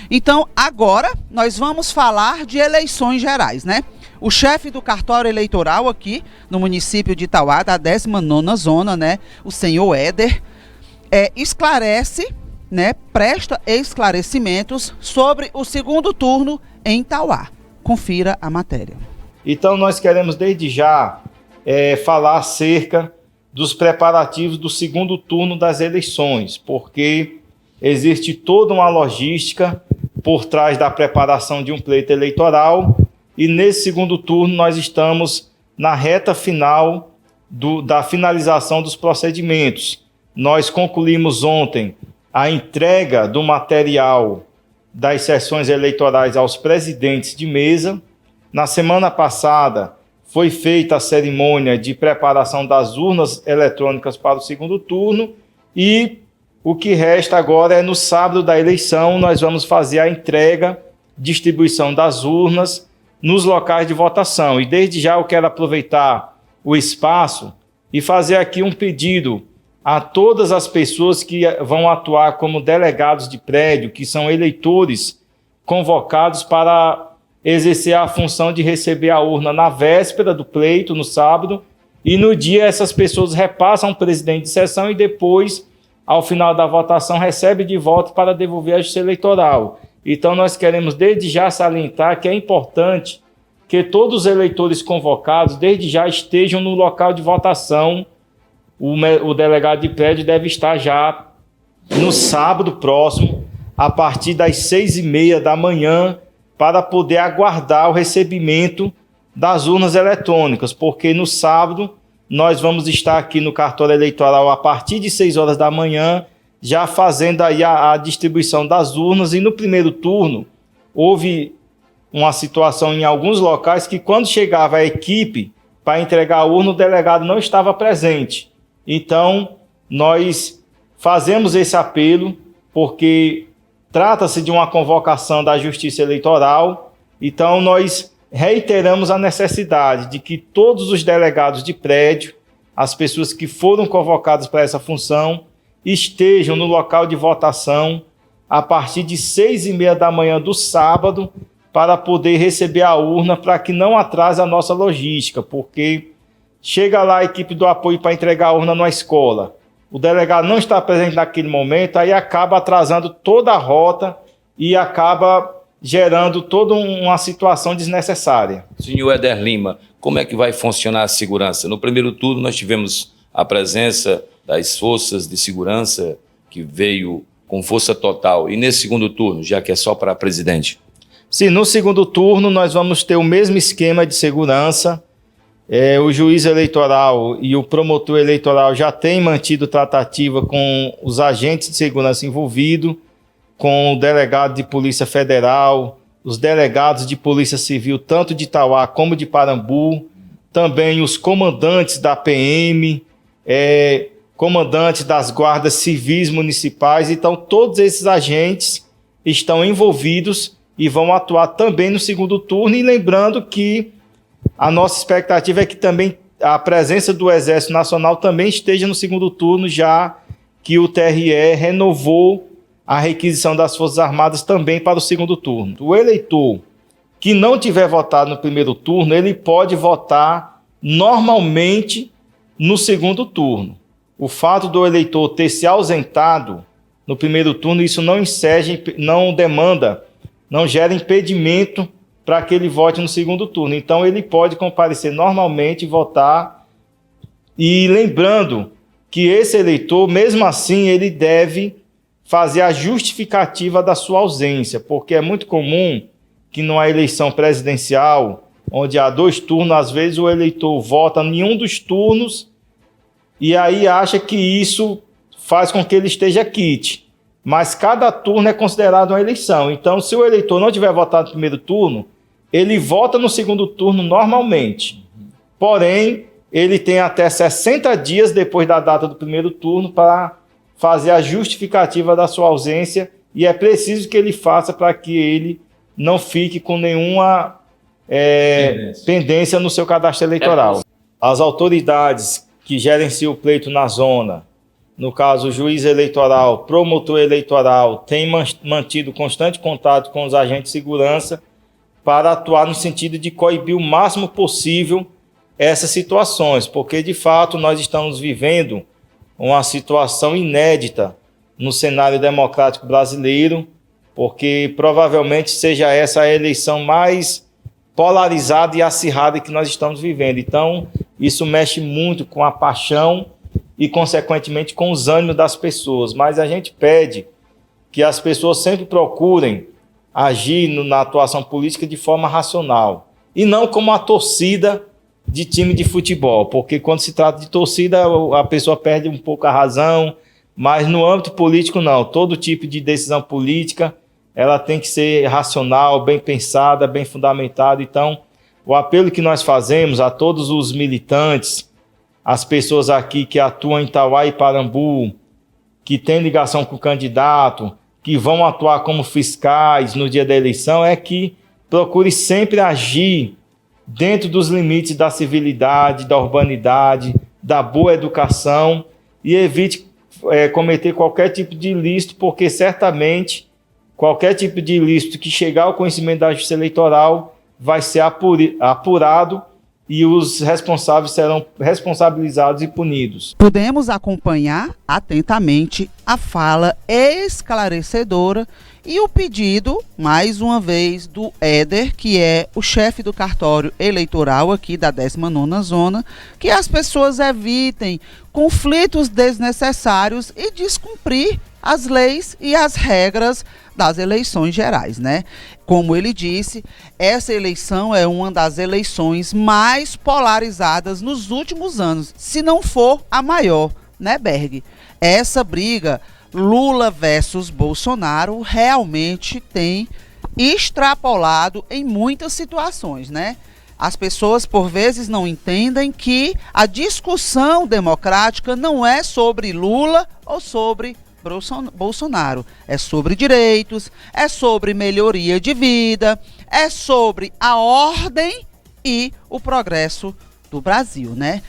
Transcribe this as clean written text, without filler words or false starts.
Então, agora nós vamos falar de eleições gerais, né? O chefe do cartório eleitoral aqui no município de Itauá, da 19ª zona, né? O senhor Éder, esclarece, né? Presta esclarecimentos sobre o segundo turno em Itauá. Confira a matéria. Então, nós queremos desde já falar acerca dos preparativos do segundo turno das eleições, porque existe toda uma logística por trás da preparação de um pleito eleitoral e nesse segundo turno nós estamos na reta final da finalização dos procedimentos. Nós concluímos ontem a entrega do material das sessões eleitorais aos presidentes de mesa. Na semana passada foi feita a cerimônia de preparação das urnas eletrônicas para o segundo turno e o que resta agora é no sábado da eleição, nós vamos fazer a entrega, distribuição das urnas nos locais de votação. E desde já eu quero aproveitar o espaço e fazer aqui um pedido a todas as pessoas que vão atuar como delegados de prédio, que são eleitores convocados para exercer a função de receber a urna na véspera do pleito, no sábado, e no dia essas pessoas repassam ao presidente de sessão e depois, ao final da votação, recebe de volta para devolver a justiça eleitoral. Então, nós queremos desde já salientar que é importante que todos os eleitores convocados, desde já, estejam no local de votação. O delegado de prédio deve estar já no sábado próximo, a partir das 6h30 da manhã, para poder aguardar o recebimento das urnas eletrônicas, porque no sábado nós vamos estar aqui no cartório eleitoral a partir de 6 horas da manhã, já fazendo aí a distribuição das urnas. E no primeiro turno, houve uma situação em alguns locais que quando chegava a equipe para entregar a urna, o delegado não estava presente. Então, nós fazemos esse apelo, porque trata-se de uma convocação da Justiça Eleitoral, então nós reiteramos a necessidade de que todos os delegados de prédio, as pessoas que foram convocadas para essa função, estejam no local de votação a partir de 6h30 da manhã do sábado para poder receber a urna, para que não atrase a nossa logística, porque chega lá a equipe do apoio para entregar a urna na escola, o delegado não está presente naquele momento, aí acaba atrasando toda a rota e acaba gerando toda uma situação desnecessária. Senhor Éder Lima, como é que vai funcionar a segurança? No primeiro turno nós tivemos a presença das forças de segurança que veio com força total. E nesse segundo turno, já que é só para presidente? Sim, no segundo turno nós vamos ter o mesmo esquema de segurança. O juiz eleitoral e o promotor eleitoral já têm mantido tratativa com os agentes de segurança envolvidos, com o delegado de Polícia Federal, os delegados de Polícia Civil, tanto de Itauá como de Parambu, também os comandantes da PM, comandantes das guardas civis municipais. Então, todos esses agentes estão envolvidos e vão atuar também no segundo turno. E lembrando que a nossa expectativa é que também a presença do Exército Nacional também esteja no segundo turno, já que o TRE renovou a requisição das Forças Armadas também para o segundo turno. O eleitor que não tiver votado no primeiro turno, ele pode votar normalmente no segundo turno. O fato do eleitor ter se ausentado no primeiro turno, isso não gera impedimento para que ele vote no segundo turno. Então, ele pode comparecer normalmente e votar. E lembrando que esse eleitor, mesmo assim, ele deve fazer a justificativa da sua ausência, porque é muito comum que numa eleição presidencial, onde há 2 turnos, às vezes o eleitor vota em um dos turnos e aí acha que isso faz com que ele esteja quite. Mas cada turno é considerado uma eleição. Então, se o eleitor não tiver votado no primeiro turno, ele vota no segundo turno normalmente. Porém, ele tem até 60 dias depois da data do primeiro turno para fazer a justificativa da sua ausência, e é preciso que ele faça para que ele não fique com nenhuma pendência no seu cadastro eleitoral. As autoridades que gerenciam o pleito na zona no caso o juiz eleitoral, promotor eleitoral, tem mantido constante contato com os agentes de segurança para atuar no sentido de coibir o máximo possível essas situações, porque de fato nós estamos vivendo uma situação inédita no cenário democrático brasileiro, porque provavelmente seja essa a eleição mais polarizada e acirrada que nós estamos vivendo. Então, isso mexe muito com a paixão e, consequentemente, com os ânimos das pessoas. Mas a gente pede que as pessoas sempre procurem agir na atuação política de forma racional e não como a torcida de time de futebol, porque quando se trata de torcida, a pessoa perde um pouco a razão, mas no âmbito político não. Todo tipo de decisão política, ela tem que ser racional, bem pensada, bem fundamentada. Então, o apelo que nós fazemos a todos os militantes, as pessoas aqui que atuam em Itauá e Parambu, que têm ligação com o candidato, que vão atuar como fiscais no dia da eleição, é que procure sempre agir dentro dos limites da civilidade, da urbanidade, da boa educação e evite cometer qualquer tipo de ilícito, porque certamente qualquer tipo de ilícito que chegar ao conhecimento da Justiça Eleitoral vai ser apurado e os responsáveis serão responsabilizados e punidos. Podemos acompanhar atentamente a fala esclarecedora e o pedido, mais uma vez, do Éder, que é o chefe do cartório eleitoral aqui da 19ª Zona, que as pessoas evitem conflitos desnecessários e descumprir as leis e as regras das eleições gerais, né? Como ele disse, essa eleição é uma das eleições mais polarizadas nos últimos anos, se não for a maior, né, Berg? Essa briga Lula versus Bolsonaro realmente tem extrapolado em muitas situações, né? As pessoas, por vezes, não entendem que a discussão democrática não é sobre Lula ou sobre Bolsonaro. É sobre direitos, é sobre melhoria de vida, é sobre a ordem e o progresso do Brasil, né?